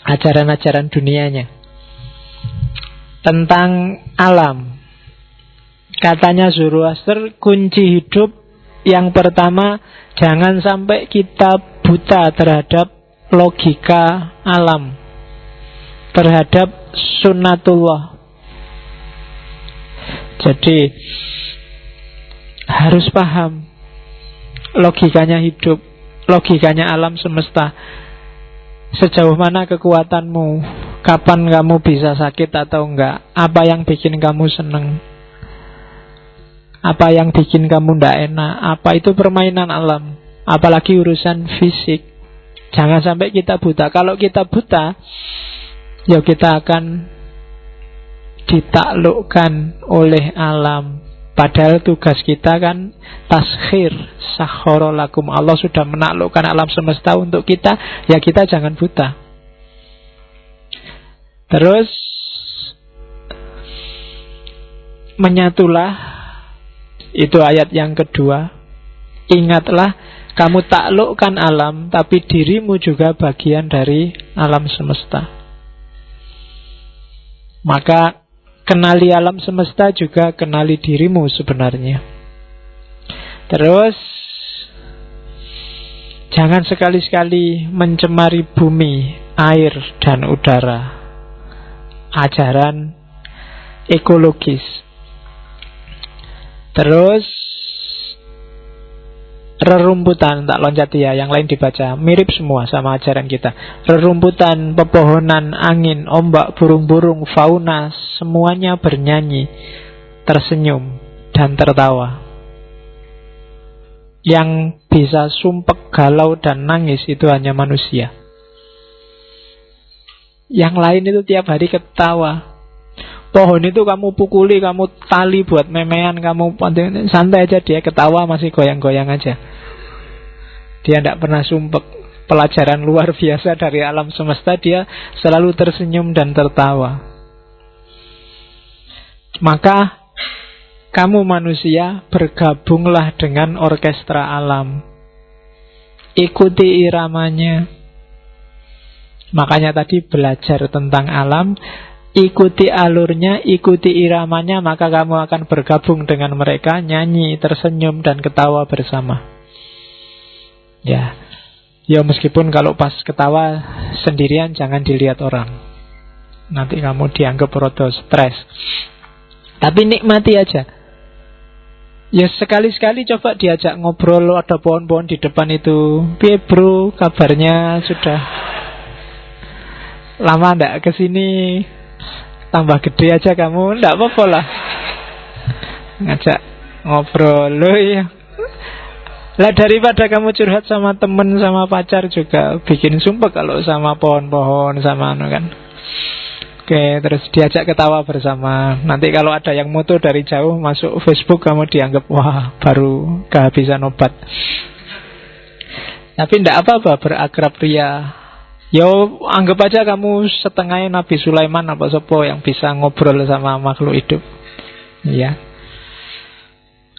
ajaran-ajaran dunianya tentang alam. Katanya Zoroaster, kunci hidup yang pertama, jangan sampai kita buta terhadap logika alam, terhadap sunnatullah. Jadi harus paham logikanya hidup, logikanya alam semesta. Sejauh mana kekuatanmu, kapan kamu bisa sakit atau enggak, apa yang bikin kamu seneng, apa yang bikin kamu ndak enak, apa itu permainan alam. Apalagi urusan fisik. Jangan sampai kita buta. Kalau kita buta, ya kita akan ditaklukkan oleh alam. Padahal tugas kita kan taskhir, sakhara lakum. Allah sudah menaklukkan alam semesta untuk kita, ya kita jangan buta. Terus menyatulah, itu ayat yang kedua. Ingatlah, kamu taklukkan alam, tapi dirimu juga bagian dari alam semesta. Maka kenali alam semesta juga kenali dirimu sebenarnya. Terus jangan sekali-sekali mencemari bumi, air, dan udara. Ajaran ekologis. Terus rerumputan, tak loncat ya, yang lain dibaca. Mirip semua sama ajaran kita. Rerumputan, pepohonan, angin, ombak, burung-burung, fauna, semuanya bernyanyi, tersenyum, dan tertawa. Yang bisa sumpek, galau, dan nangis itu hanya manusia. Yang lain itu tiap hari ketawa. Pohon itu kamu pukuli, kamu tali buat memean, kamu santai aja, dia ketawa masih goyang-goyang aja. Dia tidak pernah sumpek. Pelajaran luar biasa dari alam semesta, dia selalu tersenyum dan tertawa. Maka kamu manusia bergabunglah dengan orkestra alam. Ikuti iramanya. Makanya tadi belajar tentang alam, ikuti alurnya, ikuti iramanya, maka kamu akan bergabung dengan mereka, nyanyi, tersenyum, dan ketawa bersama. Ya, meskipun kalau pas ketawa sendirian jangan dilihat orang. Nanti kamu dianggap rodo stres. Tapi nikmati aja. Ya sekali-sekali coba diajak ngobrol, ada pohon-pohon di depan itu. Piye bro, kabarnya sudah lama ndak kesini? Tambah gede aja kamu, ndak apa-apa lah. Ngajak ngobrol loh ya. Lah daripada kamu curhat sama temen, sama pacar juga bikin sumpah kalau sama pohon-pohon, sama anu kan. Oke, terus diajak ketawa bersama. Nanti kalau ada yang moto dari jauh masuk Facebook, kamu dianggap wah baru kehabisan obat. Tapi ndak apa-apa berakrab ria. Yo, anggap aja kamu setengahnya Nabi Sulaiman apa sopo yang bisa ngobrol sama makhluk hidup. Iya.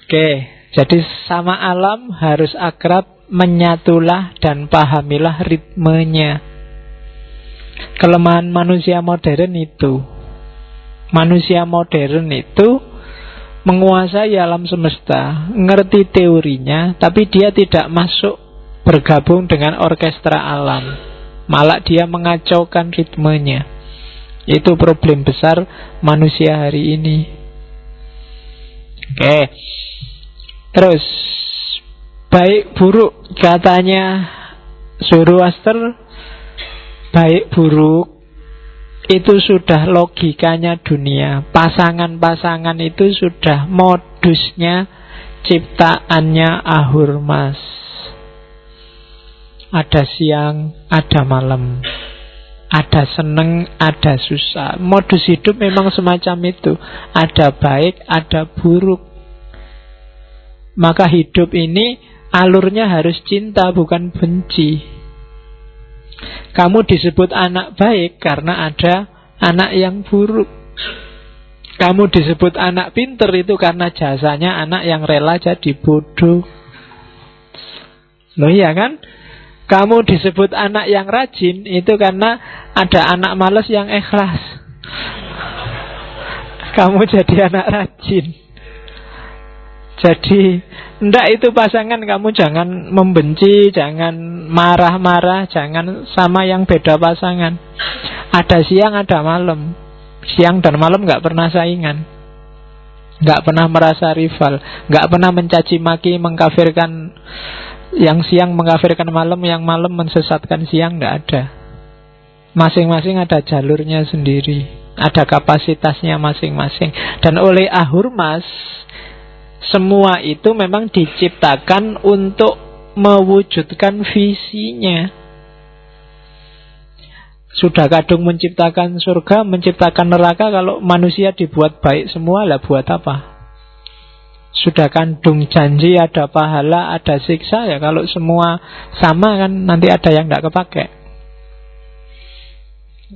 Oke, jadi sama alam harus akrab, menyatulah dan pahamilah ritmenya. Kelemahan manusia modern itu. Manusia modern itu menguasai alam semesta, ngerti teorinya, tapi dia tidak masuk bergabung dengan orkestra alam. Malah dia mengacaukan ritmenya. Itu problem besar manusia hari ini. Oke. Terus baik buruk, katanya Zoroaster, baik buruk itu sudah logikanya dunia. Pasangan-pasangan itu sudah modusnya ciptaannya Ahurmas. Ada siang, ada malam, ada seneng, ada susah. Modus hidup memang semacam itu. Ada baik, ada buruk. Maka hidup ini alurnya harus cinta, bukan benci. Kamu disebut anak baik karena ada anak yang buruk. Kamu disebut anak pinter itu karena jasanya anak yang rela jadi bodoh. Loh iya kan? Kamu disebut anak yang rajin itu karena ada anak malas yang ikhlas. Kamu jadi anak rajin. Jadi ndak itu pasangan, kamu jangan membenci, jangan marah-marah, jangan sama yang beda pasangan. Ada siang, ada malam. Siang dan malam gak pernah saingan, gak pernah merasa rival, gak pernah mencaci maki, mengkafirkan. Yang siang mengkafirkan malam, yang malam mensesatkan siang, gak ada. Masing-masing ada jalurnya sendiri, ada kapasitasnya masing-masing. Dan oleh Ahurmas, semua itu memang diciptakan untuk mewujudkan visinya. Sudah kadung menciptakan surga, menciptakan neraka. Kalau manusia dibuat baik semua, lah buat apa? Sudah kandung janji ada pahala, ada siksa. Ya kalau semua sama kan nanti ada yang tidak kepake.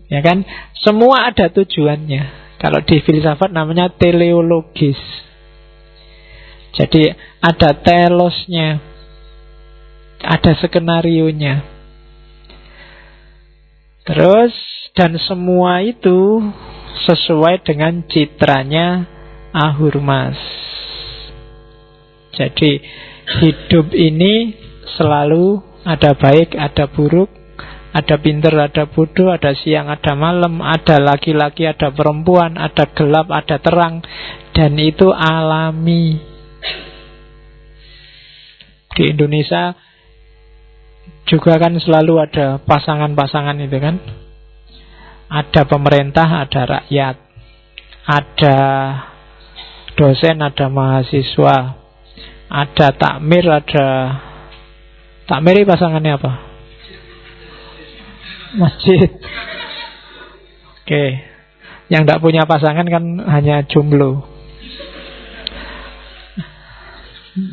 Ya kan? Semua ada tujuannya. Kalau di filsafat namanya teleologis. Jadi ada telosnya, ada skenarionya. Terus, dan semua itu sesuai dengan citranya Ahurmas. Jadi hidup ini selalu ada baik, ada buruk, ada pintar, ada bodoh, ada siang, ada malam, ada laki-laki, ada perempuan, ada gelap, ada terang. Dan itu alami. Di Indonesia juga kan selalu ada pasangan-pasangan itu kan. Ada pemerintah, ada rakyat, ada dosen, ada mahasiswa, ada takmir, ada takmir. Pasangannya apa? Masjid. Oke. Yang tidak punya pasangan kan hanya jomblo.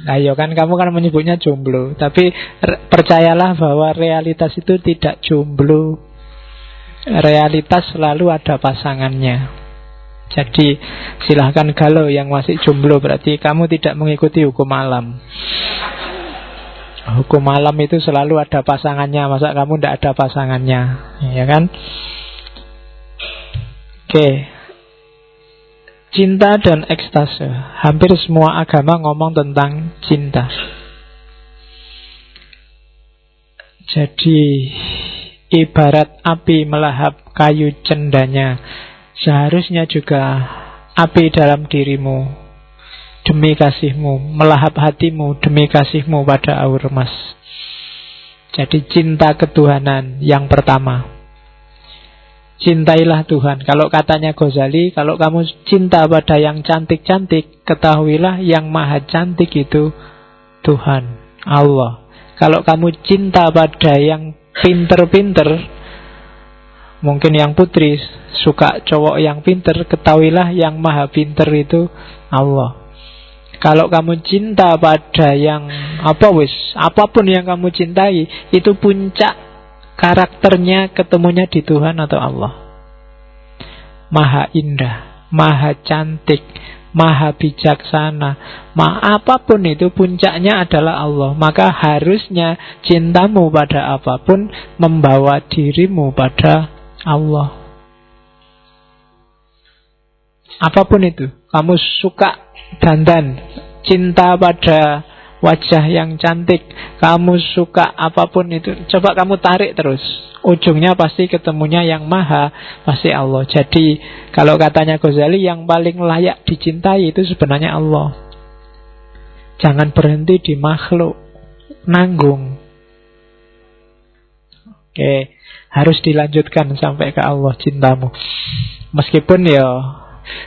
Ayo kan kamu kan menyebutnya jomblo, tapi percayalah bahwa realitas itu tidak jomblo. Realitas selalu ada pasangannya. Jadi silahkan galau yang masih jomblo, berarti kamu tidak mengikuti hukum alam. Hukum alam itu selalu ada pasangannya. Masa kamu tidak ada pasangannya? Ya kan? Oke. Cinta dan ekstase. Hampir semua agama ngomong tentang cinta. Jadi ibarat api melahap kayu cendanya, seharusnya juga api dalam dirimu demi kasihmu, melahap hatimu demi kasihmu pada Ahurmas. Jadi cinta ketuhanan yang pertama. Cintailah Tuhan. Kalau katanya Ghazali, kalau kamu cinta pada yang cantik-cantik, ketahuilah yang maha cantik itu Tuhan, Allah. Kalau kamu cinta pada yang pinter-pinter, mungkin yang putri suka cowok yang pinter, ketahuilah yang maha pinter itu Allah. Kalau kamu cinta pada yang apapun yang kamu cintai, itu puncak karakternya ketemunya di Tuhan atau Allah. Maha indah, maha cantik, maha bijaksana, apapun itu puncaknya adalah Allah. Maka harusnya cintamu pada apapun membawa dirimu pada Allah. Apapun itu, kamu suka dandan, cinta pada wajah yang cantik, kamu suka apapun itu, coba kamu tarik terus, ujungnya pasti ketemunya yang maha, pasti Allah. Jadi kalau katanya Ghazali, yang paling layak dicintai itu sebenarnya Allah. Jangan berhenti di makhluk, nanggung. Oke, harus dilanjutkan sampai ke Allah cintamu. Meskipun ya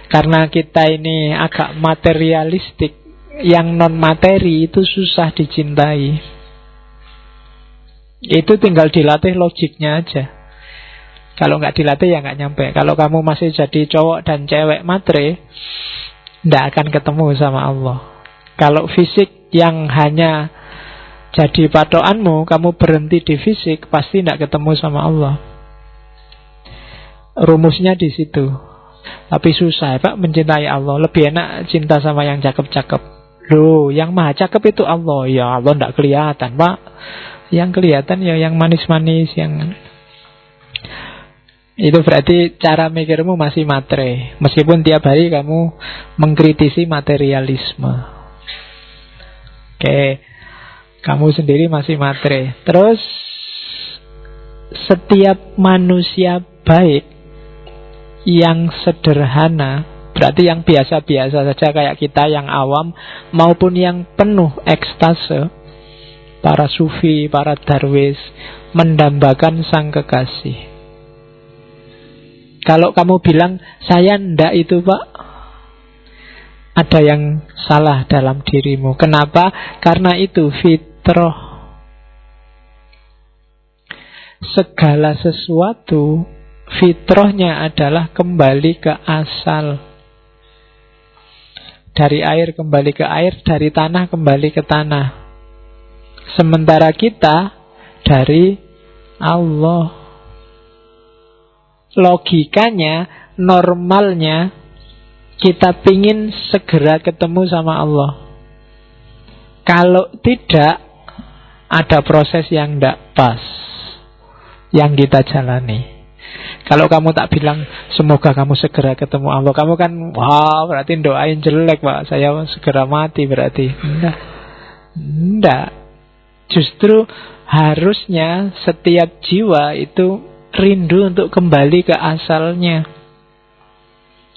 karena kita ini agak materialistik, yang non-materi itu susah dicintai. Itu tinggal dilatih logiknya aja. Kalau nggak dilatih ya nggak nyampe. Kalau kamu masih jadi cowok dan cewek matre, nggak akan ketemu sama Allah. Kalau fisik yang hanya jadi patokanmu, kamu berhenti di fisik, pasti nggak ketemu sama Allah. Rumusnya di situ. Tapi susah Pak mencintai Allah. Lebih enak cinta sama yang cakep-cakep. Loh, yang maha cakep itu Allah. Ya Allah tidak kelihatan Pak. Yang kelihatan ya yang manis-manis, yang itu berarti cara mikirmu masih matre. Meskipun tiap hari kamu mengkritisi materialisme. Oke, kamu sendiri masih matre. Terus setiap manusia baik yang sederhana, berarti yang biasa-biasa saja kayak kita yang awam, maupun yang penuh ekstase, para sufi, para darwis, mendambakan sang kekasih. Kalau kamu bilang, saya ndak itu pak, ada yang salah dalam dirimu. Kenapa? Karena itu fitrah. Segala sesuatu, fitrahnya adalah kembali ke asal. Dari air kembali ke air, dari tanah kembali ke tanah. Sementara kita dari Allah. Logikanya, normalnya, kita pingin segera ketemu sama Allah. Kalau tidak, ada proses yang tidak pas yang kita jalani. Kalau kamu tak bilang, semoga kamu segera ketemu Allah, kamu kan, wah, berarti doain jelek pak, saya segera mati berarti. Enggak. Justru harusnya setiap jiwa itu rindu untuk kembali ke asalnya.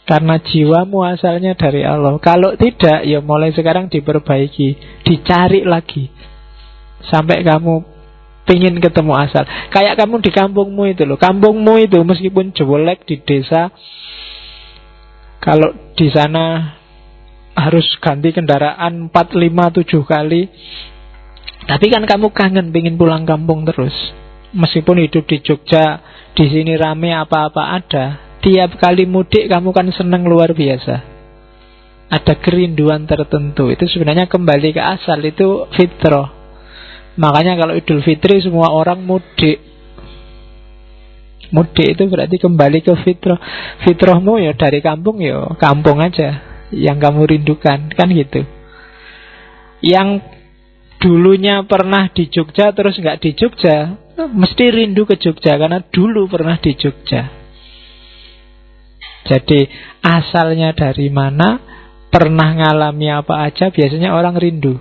Karena jiwamu asalnya dari Allah. Kalau tidak, ya mulai sekarang diperbaiki, dicari lagi sampai kamu pingin ketemu asal. Kayak kamu di kampungmu itu loh. Kampungmu itu meskipun jelek di desa, kalau di sana harus ganti kendaraan 4, 5, 7 kali, tapi kan kamu kangen pingin pulang kampung terus. Meskipun hidup di Jogja, di sini rame apa-apa ada, tiap kali mudik kamu kan senang luar biasa. Ada kerinduan tertentu. Itu sebenarnya kembali ke asal, itu fitrah. Makanya kalau Idul Fitri semua orang mudik. Mudik itu berarti kembali ke fitrah. Fitrahmu ya dari kampung, ya kampung aja yang kamu rindukan, kan gitu. Yang dulunya pernah di Jogja terus nggak di Jogja, mesti rindu ke Jogja karena dulu pernah di Jogja. Jadi asalnya dari mana, pernah ngalami apa aja, biasanya orang rindu.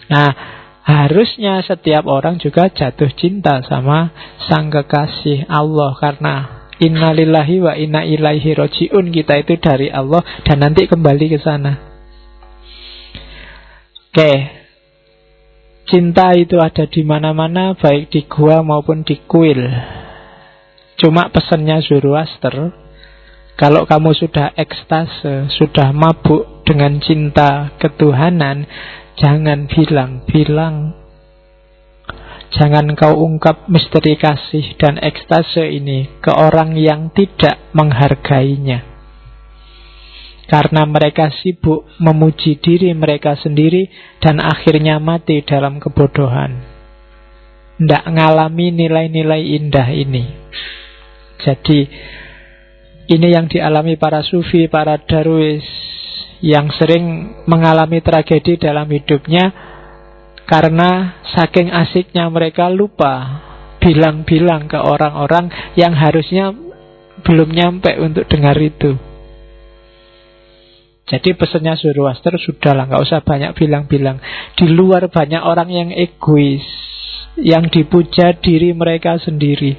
Nah, harusnya setiap orang juga jatuh cinta sama sang kekasih Allah, karena innalillahi wa inna ilaihi roji'un, kita itu dari Allah dan nanti kembali ke sana. Oke. Cinta itu ada di mana-mana, baik di gua maupun di kuil. Cuma pesannya Zoroaster, kalau kamu sudah ekstase, sudah mabuk dengan cinta ketuhanan, jangan bilang-bilang. Jangan kau ungkap misteri kasih dan ekstase ini ke orang yang tidak menghargainya. Karena mereka sibuk memuji diri mereka sendiri dan akhirnya mati dalam kebodohan. Tidak ngalami nilai-nilai indah ini. Jadi ini yang dialami para sufi, para darwis, yang sering mengalami tragedi dalam hidupnya karena saking asiknya mereka lupa bilang-bilang ke orang-orang yang harusnya belum nyampe untuk dengar itu. Jadi pesannya Zoroaster, sudahlah, gak usah banyak bilang-bilang. Di luar banyak orang yang egois, yang dipuja diri mereka sendiri,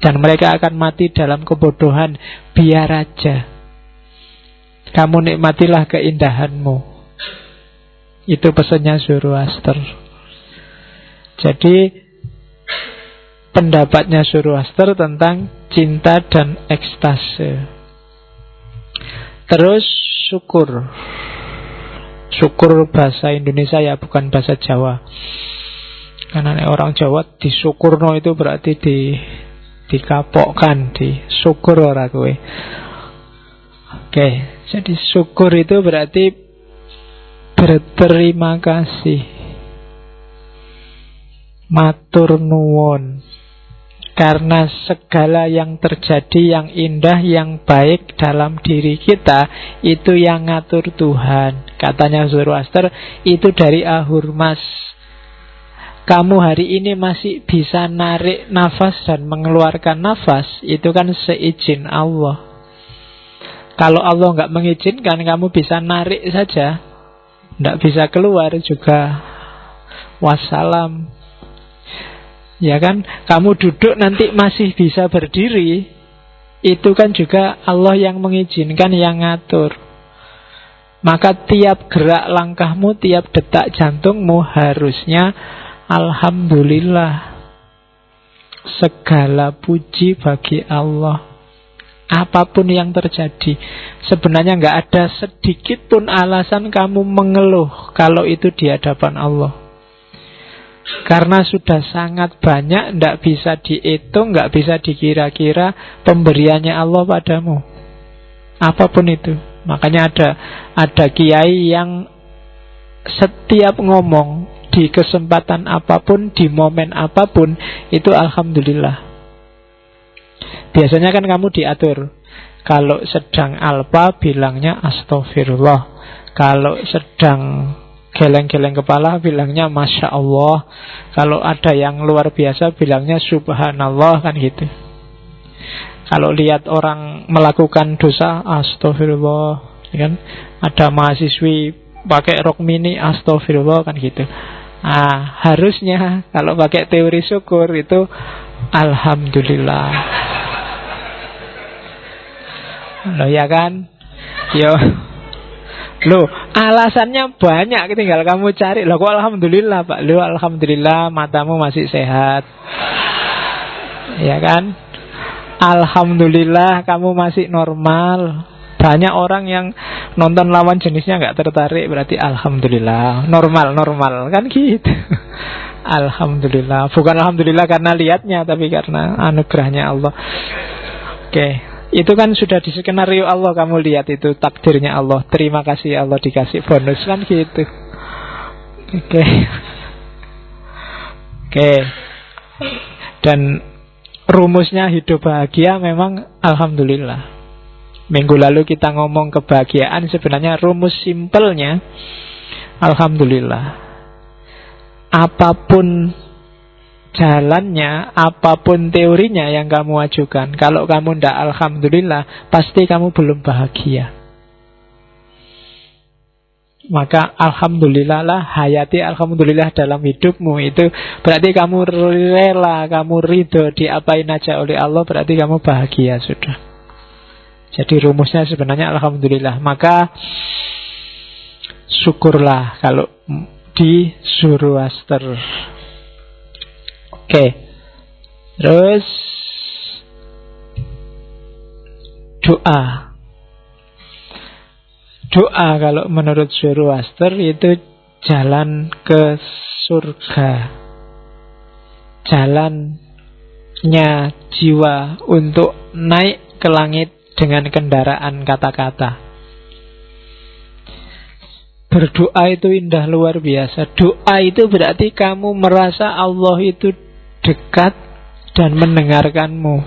dan mereka akan mati dalam kebodohan. Biar aja, kamu nikmatilah keindahanmu. Itu pesannya Zoroaster. Jadi pendapatnya Zoroaster tentang cinta dan ekstase. Terus syukur. Syukur bahasa Indonesia ya, bukan bahasa Jawa. Karena orang Jawa disyukurno itu berarti dikapokkan, disyukur ora kowe. Oke, jadi syukur itu berarti berterima kasih, matur nuwun. Karena segala yang terjadi, yang indah, yang baik dalam diri kita, itu yang ngatur Tuhan. Katanya Zoroaster, itu dari Ahurmas. kamu hari ini masih bisa narik nafas dan mengeluarkan nafas, itu kan seizin Allah. Kalau Allah nggak mengizinkan, kamu bisa narik saja, nggak bisa keluar juga, wassalam. Ya kan, kamu duduk nanti masih bisa berdiri, itu kan juga Allah yang mengizinkan, yang ngatur. Maka tiap gerak langkahmu, tiap detak jantungmu harusnya alhamdulillah. Segala puji bagi Allah. Apapun yang terjadi, sebenarnya nggak ada sedikit pun alasan kamu mengeluh kalau itu di hadapan Allah. Karena sudah sangat banyak, tidak bisa dihitung, nggak bisa dikira-kira pemberiannya Allah padamu. Apapun itu. Makanya ada kiai yang setiap ngomong di kesempatan apapun, di momen apapun, itu alhamdulillah. Biasanya kan kamu diatur. Kalau sedang alpa bilangnya astagfirullah. Kalau sedang geleng-geleng kepala bilangnya Masya Allah. Kalau ada yang luar biasa bilangnya Subhanallah, kan gitu. Kalau lihat orang melakukan dosa, astagfirullah, kan? Ada mahasiswi pakai rok mini, astagfirullah, kan gitu. Harusnya kalau pakai teori syukur itu alhamdulillah. Loh ya kan? Yo. Loh, alasannya banyak, tinggal kamu cari. Loh kok alhamdulillah, Pak? Loh alhamdulillah matamu masih sehat. Ya kan? Alhamdulillah kamu masih normal. Banyak orang yang nonton lawan jenisnya nggak tertarik, berarti alhamdulillah normal kan gitu. Alhamdulillah, bukan alhamdulillah karena lihatnya, tapi karena anugerahnya Allah. Oke, itu kan sudah di skenario Allah, kamu lihat itu takdirnya Allah. Terima kasih Allah dikasih bonus, kan gitu. Oke. Dan rumusnya hidup bahagia memang alhamdulillah. Minggu lalu kita ngomong kebahagiaan, sebenarnya rumus simpelnya alhamdulillah. Apapun jalannya, apapun teorinya yang kamu ajukan, kalau kamu ndak alhamdulillah, pasti kamu belum bahagia. Maka alhamdulillah lah, hayati alhamdulillah dalam hidupmu. Itu berarti kamu rela, kamu ridho diapain aja oleh Allah, berarti kamu bahagia sudah. Jadi rumusnya sebenarnya alhamdulillah. Maka syukurlah kalau di Zoroaster. Oke. Terus doa. Doa kalau menurut Zoroaster itu jalan ke surga, jalannya jiwa untuk naik ke langit dengan kendaraan kata-kata. Berdoa itu indah luar biasa. Doa itu berarti kamu merasa Allah itu dekat dan mendengarkanmu.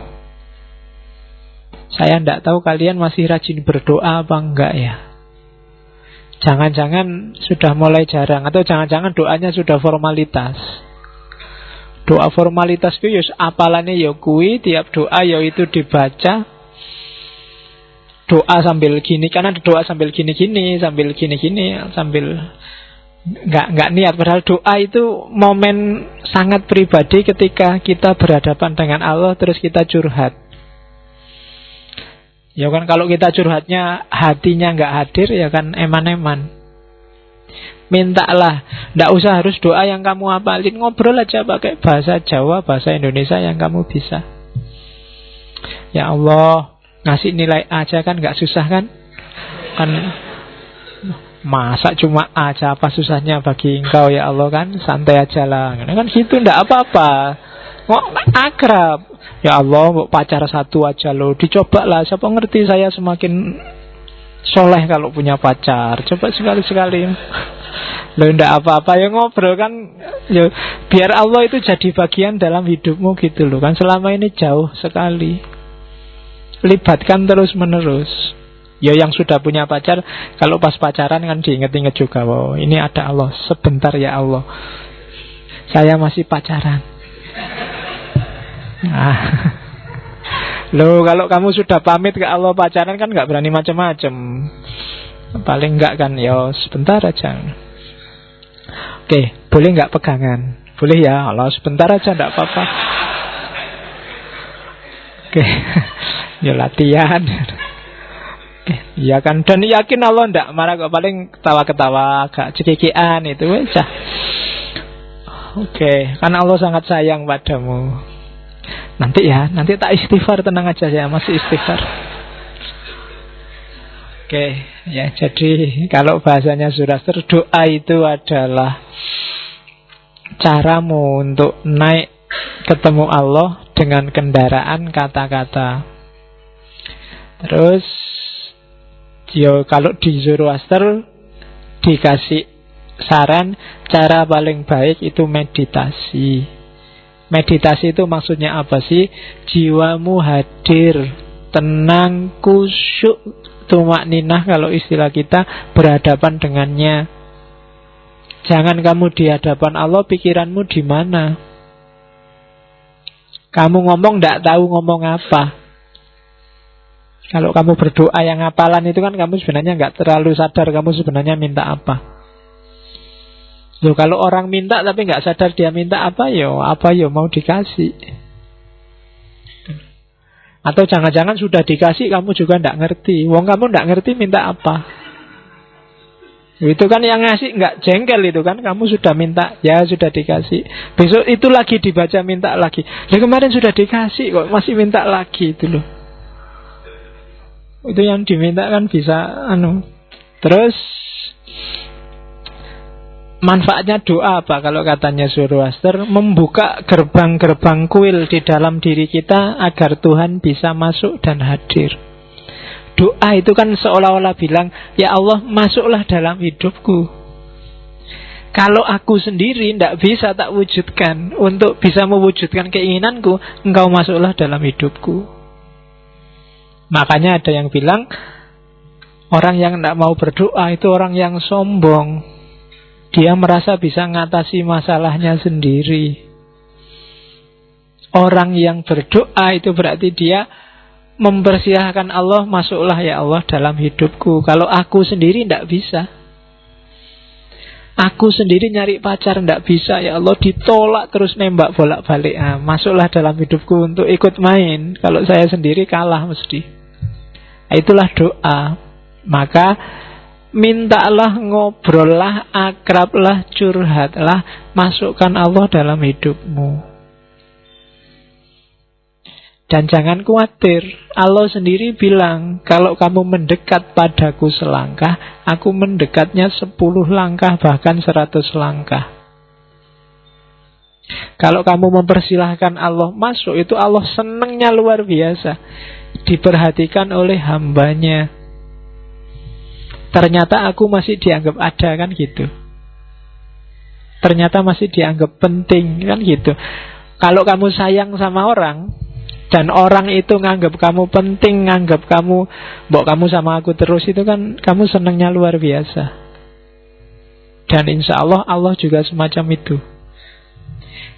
Saya tidak tahu kalian masih rajin berdoa apa enggak ya. Jangan-jangan sudah mulai jarang, atau jangan-jangan doanya sudah formalitas. Doa formalitas itu ya apalane ya kui, tiap doa ya itu dibaca. Doa sambil gini, karena ada doa sambil gini-gini, sambil gini-gini, sambil nggak niat. Padahal doa itu momen sangat pribadi ketika kita berhadapan dengan Allah, terus kita curhat. Ya kan, kalau kita curhatnya hatinya nggak hadir, ya kan eman-eman. Mintalah, nggak usah harus doa yang kamu hafalin, ngobrol aja pakai bahasa Jawa, bahasa Indonesia yang kamu bisa. Ya Allah, ngasih nilai aja kan nggak susah kan? Kan masa cuma aja, apa susahnya bagi engkau ya Allah, kan santai aja lah. Kan gitu, ndak apa-apa. Akrab. Ya Allah, pacar satu aja loh, dicoba lah. Siapa ngerti saya semakin soleh kalau punya pacar. Coba sekali-sekali. Loh ndak apa-apa, ya ngobrol kan. Ya, biar Allah itu jadi bagian dalam hidupmu gitu loh kan. Selama ini jauh sekali. Libatkan terus-menerus. Ya yang sudah punya pacar, kalau pas pacaran kan diinget-inget juga, wow, ini ada Allah, sebentar ya Allah. Saya masih pacaran. Nah. Loh, kalau kamu sudah pamit ke Allah pacaran kan gak berani macam-macam. Paling enggak kan, ya sebentar aja. Oke, boleh gak pegangan? Boleh ya, Allah sebentar aja, gak apa-apa. Oke, ya latihan. Iya kan, dan yakin Allah ndak marah kok, paling ketawa-ketawa, agak cekikian itu aja. Oke, karena Allah sangat sayang padamu. Nanti tak istighfar, tenang aja, saya masih istighfar. Oke, ya jadi kalau bahasanya Zoroaster, doa itu adalah caramu untuk naik ketemu Allah dengan kendaraan kata-kata. Terus kalau di Zoroaster dikasih saran, cara paling baik itu meditasi. Meditasi itu maksudnya apa sih? Jiwamu hadir, tenang, khusyuk, tumakninah kalau istilah kita, berhadapan dengannya. Jangan kamu di hadapan Allah, pikiranmu di mana? Kamu ngomong ndak tahu ngomong apa. Kalau kamu berdoa yang hafalan itu kan kamu sebenarnya nggak terlalu sadar kamu sebenarnya minta apa. Loh, kalau orang minta tapi nggak sadar dia minta apa yo mau dikasih. Atau jangan-jangan sudah dikasih kamu juga nggak ngerti. Wong kamu nggak ngerti minta apa. Itu kan yang ngasih nggak jengkel itu kan, kamu sudah minta, ya sudah dikasih. Besok itu lagi dibaca minta lagi. Ya kemarin sudah dikasih kok masih minta lagi itu loh. Itu yang diminta kan bisa Terus manfaatnya doa apa kalau katanya Zoroaster? Membuka gerbang-gerbang kuil di dalam diri kita agar Tuhan bisa masuk dan hadir. Doa itu kan seolah-olah bilang, ya Allah masuklah dalam hidupku. Kalau aku sendiri tidak bisa tak wujudkan. Untuk bisa mewujudkan keinginanku, engkau masuklah dalam hidupku. Makanya ada yang bilang orang yang tidak mau berdoa itu orang yang sombong. Dia merasa bisa mengatasi masalahnya sendiri. Orang yang berdoa itu berarti dia mempersilahkan Allah, masuklah ya Allah dalam hidupku. Kalau aku sendiri tidak bisa. Aku sendiri nyari pacar tidak bisa, ya Allah ditolak terus nembak bolak-balik. Masuklah dalam hidupku untuk ikut main. Kalau saya sendiri kalah mesti. Itulah doa. Maka mintalah, ngobrollah, akrablah, curhatlah, masukkan Allah dalam hidupmu. Dan jangan khawatir, Allah sendiri bilang, kalau kamu mendekat padaku selangkah, aku mendekatnya 10 langkah, bahkan 100 langkah. Kalau kamu mempersilahkan Allah masuk, itu Allah senangnya luar biasa. Diperhatikan oleh hambanya. Ternyata aku masih dianggap ada, kan gitu. Ternyata masih dianggap penting, kan gitu. Kalau kamu sayang sama orang dan orang itu nganggap kamu penting, nganggap kamu, mbok kamu sama aku terus, itu kan kamu senangnya luar biasa. Dan insya Allah, Allah juga semacam itu.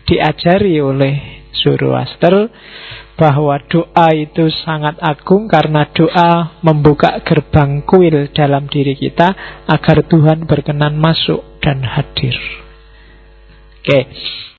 Diajari oleh Zoroaster bahwa doa itu sangat agung karena doa membuka gerbang kuil dalam diri kita agar Tuhan berkenan masuk dan hadir. Oke.